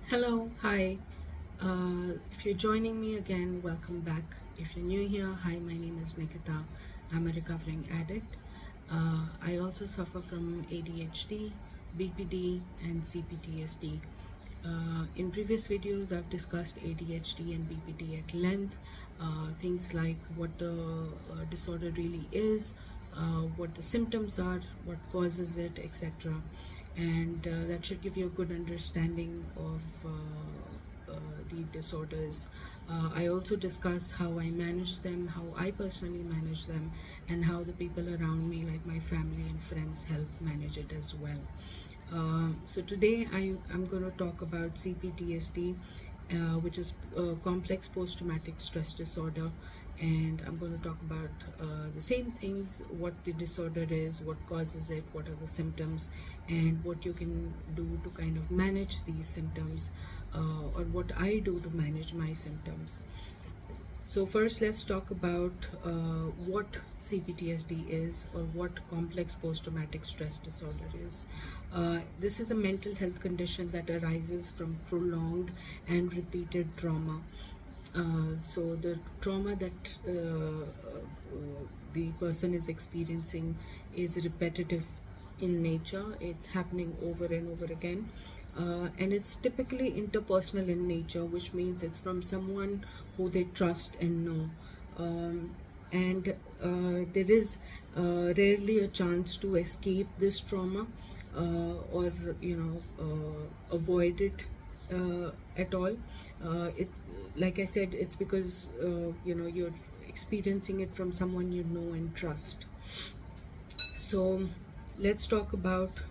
Hello, hi. If you're joining me again, welcome back. If you're new here, hi, my name is Nikita. I'm a recovering addict. I also suffer from ADHD, BPD, and CPTSD. In previous videos, I've discussed ADHD and BPD at length, things like what the disorder really is, what the symptoms are, what causes it, etc. And that should give you a good understanding of the disorders. I also discuss how I manage them, how I personally manage them, and how the people around me, like my family and friends, help manage it as well. So today I'm going to talk about CPTSD, which is complex post-traumatic stress disorder, and I'm going to talk about the same things: what the disorder is, what causes it, what are the symptoms, and what you can do to kind of manage these symptoms, or what I do to manage my symptoms. So first, let's talk about what CPTSD is, or what complex post-traumatic stress disorder is. This is a mental health condition that arises from prolonged and repeated trauma. So the trauma that the person is experiencing is repetitive in nature. It's happening over and over again, and it's typically interpersonal in nature, which means it's from someone who they trust and know. And there is rarely a chance to escape this trauma, or avoid it at all. It, like I said, it's because you're experiencing it from someone you know and trust. So let's talk about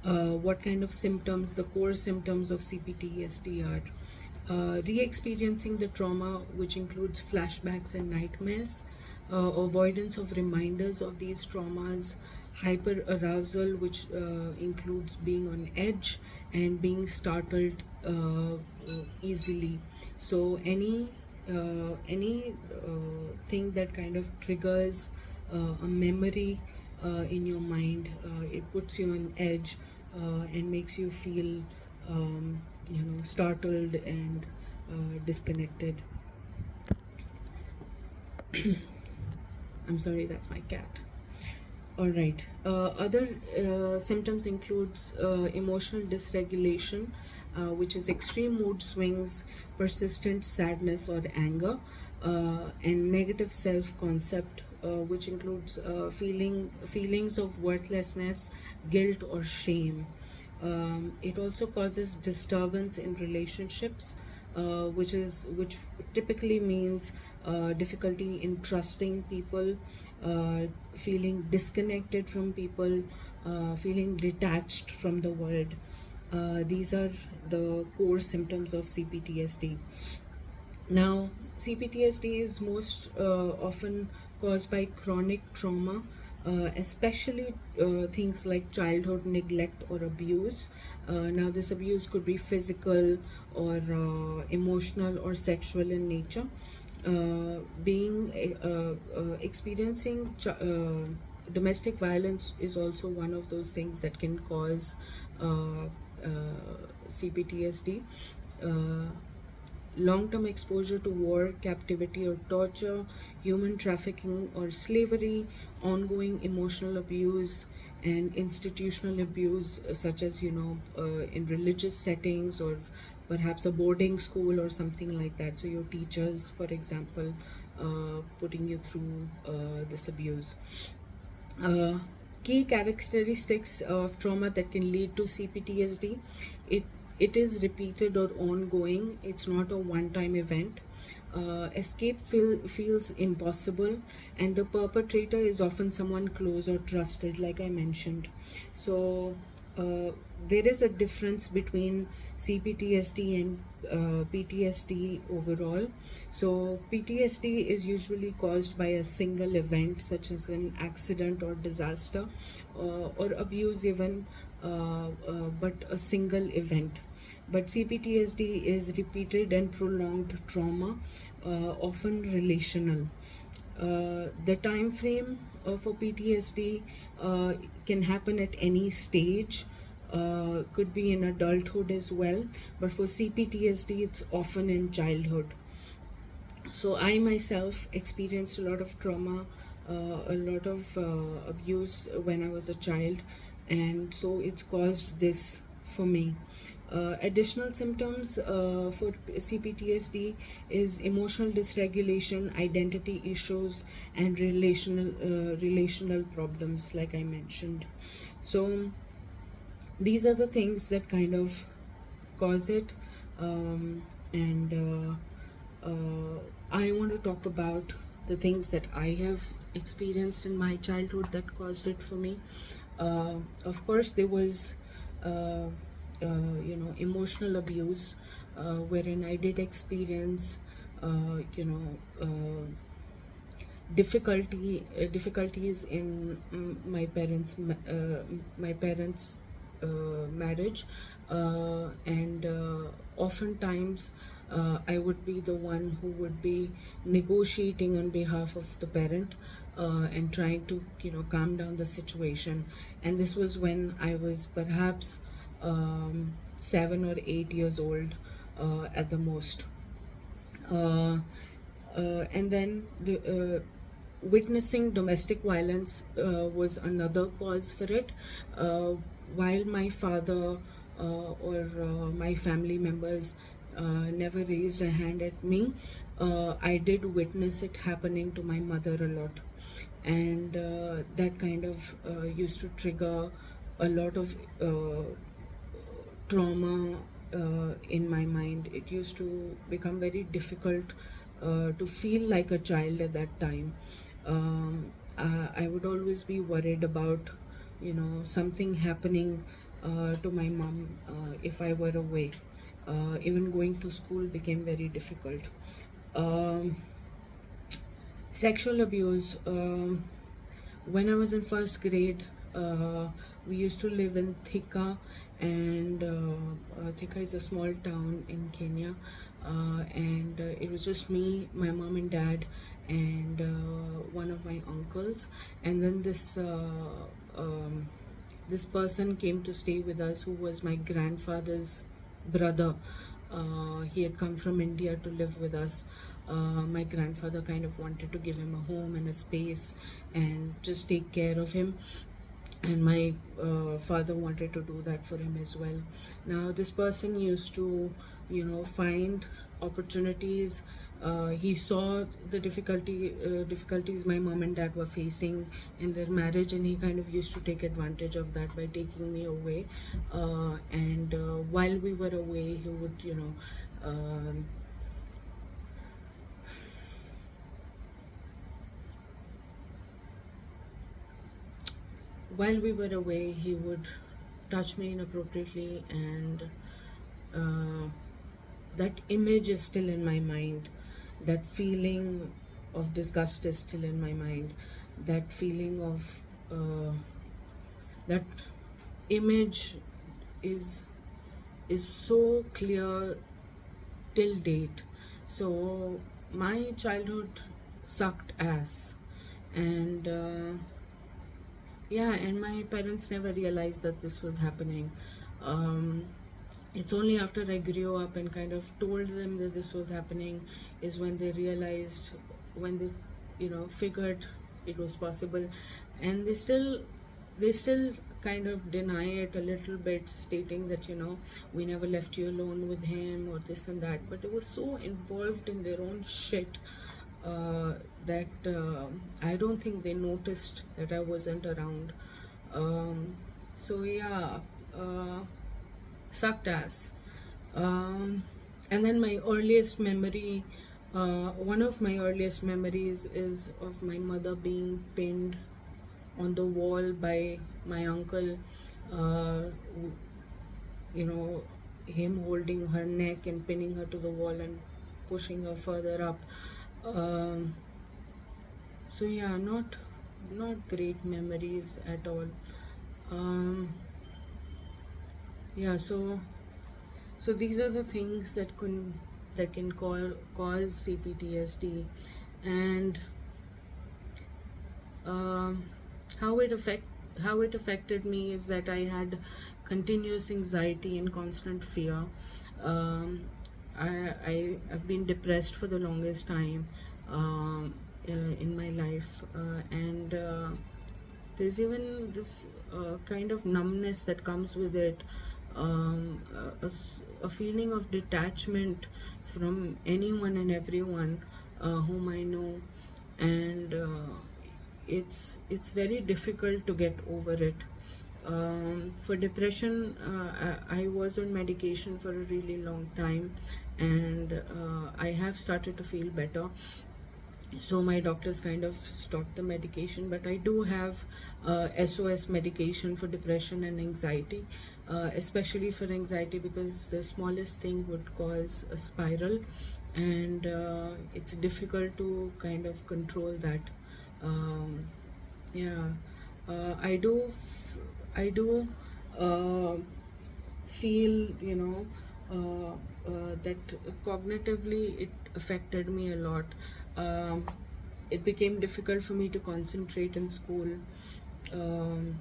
what kind of symptoms, the core symptoms of CPTSD are. Re-experiencing the trauma, which includes flashbacks and nightmares, avoidance of reminders of these traumas, hyper arousal, which includes being on edge and being startled easily. So any thing that kind of triggers a memory in your mind, it puts you on edge and makes you feel startled and disconnected. I'm sorry, that's my cat. All right. Other symptoms includes emotional dysregulation, which is extreme mood swings, persistent sadness or anger, and negative self-concept, which includes feelings of worthlessness, guilt, or shame. It also causes disturbance in relationships, which typically means difficulty in trusting people, feeling disconnected from people, feeling detached from the world. These are the core symptoms of CPTSD. Now, CPTSD is most often caused by chronic trauma, especially things like childhood neglect or abuse. Now, this abuse could be physical or emotional or sexual in nature. Experiencing domestic violence is also one of those things that can cause CPTSD. Long-term exposure to war, captivity or torture, human trafficking or slavery, ongoing emotional abuse, and institutional abuse, such as in religious settings, or perhaps a boarding school or something like that. So your teachers, for example, putting you through this abuse. Key characteristics of trauma that can lead to CPTSD: it it is repeated or ongoing. It's not a one-time event. Escape feels impossible, and the perpetrator is often someone close or trusted, like I mentioned. So there is a difference between CPTSD and PTSD overall. So PTSD is usually caused by a single event, such as an accident or disaster, or abuse even, but a single event. But CPTSD is repeated and prolonged trauma, often relational. The time frame for PTSD can happen at any stage. could be in adulthood as well, but for CPTSD, it's often in childhood. So I myself experienced a lot of trauma, a lot of abuse when I was a child, and so it's caused this for me. Additional symptoms for CPTSD is emotional dysregulation, identity issues, and relational problems, like I mentioned. So these are the things that kind of cause it, and I want to talk about the things that I have experienced in my childhood that caused it for me. Of course, there was, emotional abuse, wherein I did experience, difficulties in my parents' marriage, and oftentimes I would be the one who would be negotiating on behalf of the parent, and trying to calm down the situation. And this was when I was perhaps 7 or 8 years old, at the most. And then witnessing domestic violence was another cause for it. While my father or my family members never raised a hand at me, I did witness it happening to my mother a lot, and that kind of used to trigger a lot of trauma in my mind. It used to become very difficult to feel like a child at that time. I would always be worried about, something happening to my mom if I were away. Even going to school became very difficult. Um, Sexual abuse. When I was in first grade, we used to live in Thika, and Thika is a small town in Kenya, and it was just me, my mom and dad, and one of my uncles, and then this person came to stay with us, who was my grandfather's brother. He had come from India to live with us. My grandfather kind of wanted to give him a home and a space and just take care of him, and my father wanted to do that for him as well. Now this person used to find opportunities. He saw the difficulties my mom and dad were facing in their marriage, and he kind of used to take advantage of that by taking me away. And while we were away, he would um, while we were away, he would touch me inappropriately, and that image is still in my mind. That feeling of disgust is still in my mind. That feeling of that image is so clear till date. So my childhood sucked ass, and yeah, and my parents never realized that this was happening. Um, it's only after I grew up and kind of told them that this was happening is when they realized, when they, figured it was possible, and they still kind of deny it a little bit, stating that we never left you alone with him or this and that. But they were so involved in their own shit that I don't think they noticed that I wasn't around. So yeah, sucked ass. And then my earliest memory, one of my earliest memories is of my mother being pinned on the wall by my uncle. Uh, him holding her neck and pinning her to the wall and pushing her further up. Um, so yeah, not great memories at all. Um, yeah, so these are the things that can cause CPTSD, and um, how it affected me is that I had continuous anxiety and constant fear. Um, I've been depressed for the longest time in my life, and there's even this kind of numbness that comes with it, a feeling of detachment from anyone and everyone whom I know, and it's very difficult to get over it. For depression, I was on medication for a really long time, and I have started to feel better. So my doctors kind of stopped the medication, but I do have SOS medication for depression and anxiety, especially for anxiety, because the smallest thing would cause a spiral, and it's difficult to kind of control that. um, yeah, I do uh, feel, that cognitively it affected me a lot. um, it became difficult for me to concentrate in school. um,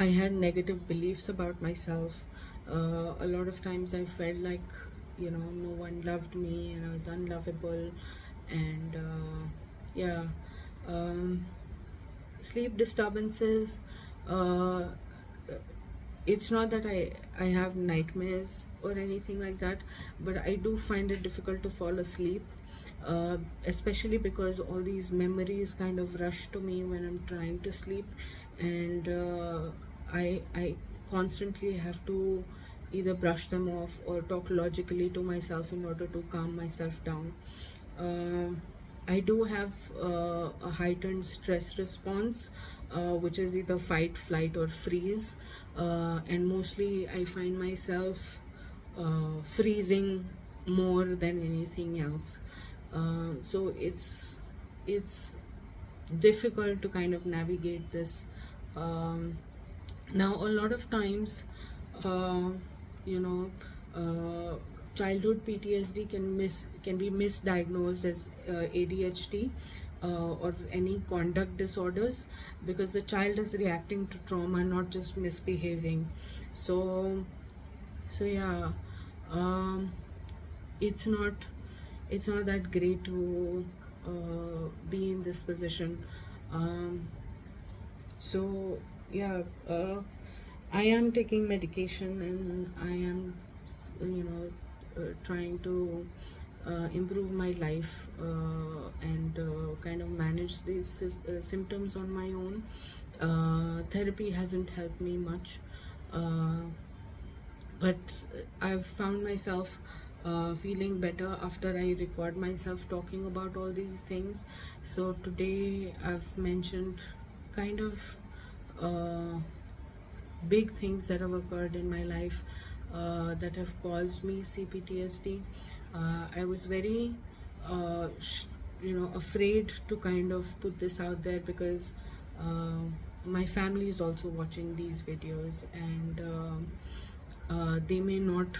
I had negative beliefs about myself. A lot of times I felt like, no one loved me and I was unlovable. And yeah, um, sleep disturbances. Uh, it's not that I have nightmares or anything like that, but I do find it difficult to fall asleep, especially because all these memories kind of rush to me when I'm trying to sleep, and I constantly have to either brush them off or talk logically to myself in order to calm myself down. uh, I do have a heightened stress response, which is either fight, flight, or freeze. And mostly I find myself freezing more than anything else. So it's difficult to kind of navigate this. Um, Now, a lot of times, uh, you know, uh, childhood PTSD can be misdiagnosed as ADHD or any conduct disorders, because the child is reacting to trauma, not just misbehaving. So, yeah, um, it's not it's not that great to be in this position. Um, so yeah, I am taking medication, and I am, trying to improve my life, and kind of manage these symptoms on my own. Therapy hasn't helped me much, uh, but I've found myself feeling better after I record myself talking about all these things. So today I've mentioned kind of uh, big things that have occurred in my life that have caused me CPTSD. I was very, afraid to kind of put this out there, because uh, my family is also watching these videos, and they may not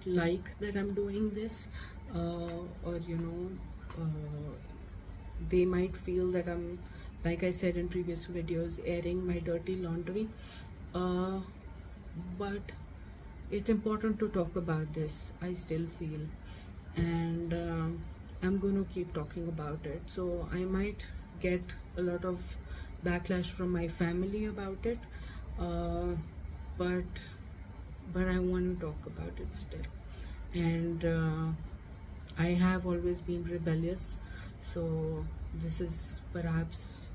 like that I'm doing this, or they might feel that I'm, like I said in previous videos, airing my dirty laundry. uh, but it's important to talk about this, I still feel, and I'm going to keep talking about it. So I might get a lot of backlash from my family about it, uh, but I want to talk about it still. And I have always been rebellious, so this is perhaps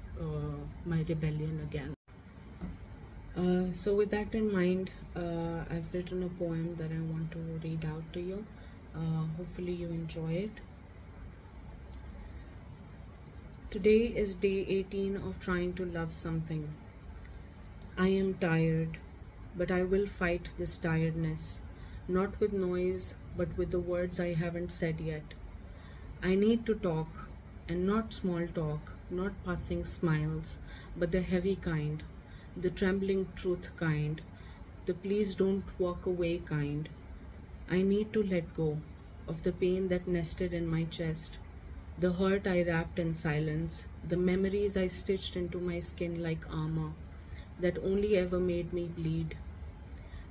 my rebellion again. So with that in mind, I've written a poem that I want to read out to you. Hopefully you enjoy it. Today is day 18 of trying to love something. I am tired, but I will fight this tiredness, not with noise, but with the words I haven't said yet. I need to talk, and not small talk, not passing smiles, but the heavy kind, the trembling truth kind, the please don't walk away kind. I need to let go of the pain that nested in my chest, the hurt I wrapped in silence, the memories I stitched into my skin like armor, that only ever made me bleed.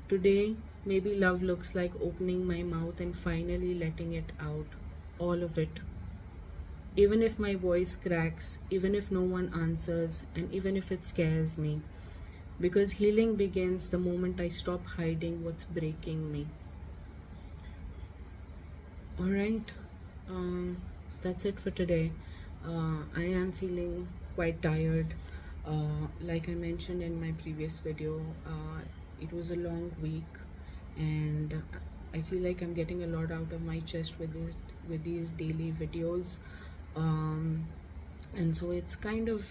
Today, maybe love looks like opening my mouth and finally letting it out, all of it. Even if my voice cracks, even if no one answers, and even if it scares me. Because healing begins the moment I stop hiding what's breaking me. Alright, that's it for today. I am feeling quite tired. Like I mentioned in my previous video, it was a long week, and I feel like I'm getting a lot out of my chest with these daily videos, and so it's kind of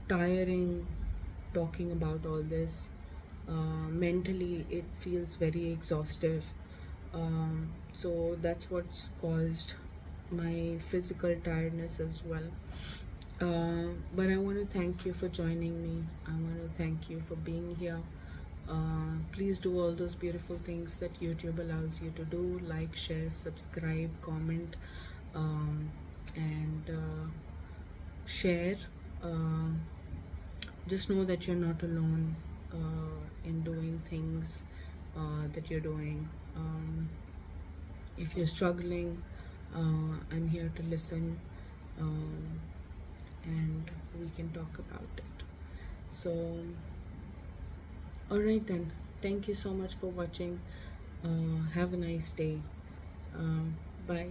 tiring talking about all this. Mentally, it feels very exhaustive. So that's what's caused my physical tiredness as well. But I want to thank you for joining me. I want to thank you for being here. Please do all those beautiful things that YouTube allows you to do: like, share, subscribe, comment, and share. Um just know that you're not alone in doing things that you're doing. If you're struggling, I'm here to listen, um, and we can talk about it. So, alright then. Thank you so much for watching. Have a nice day. Bye.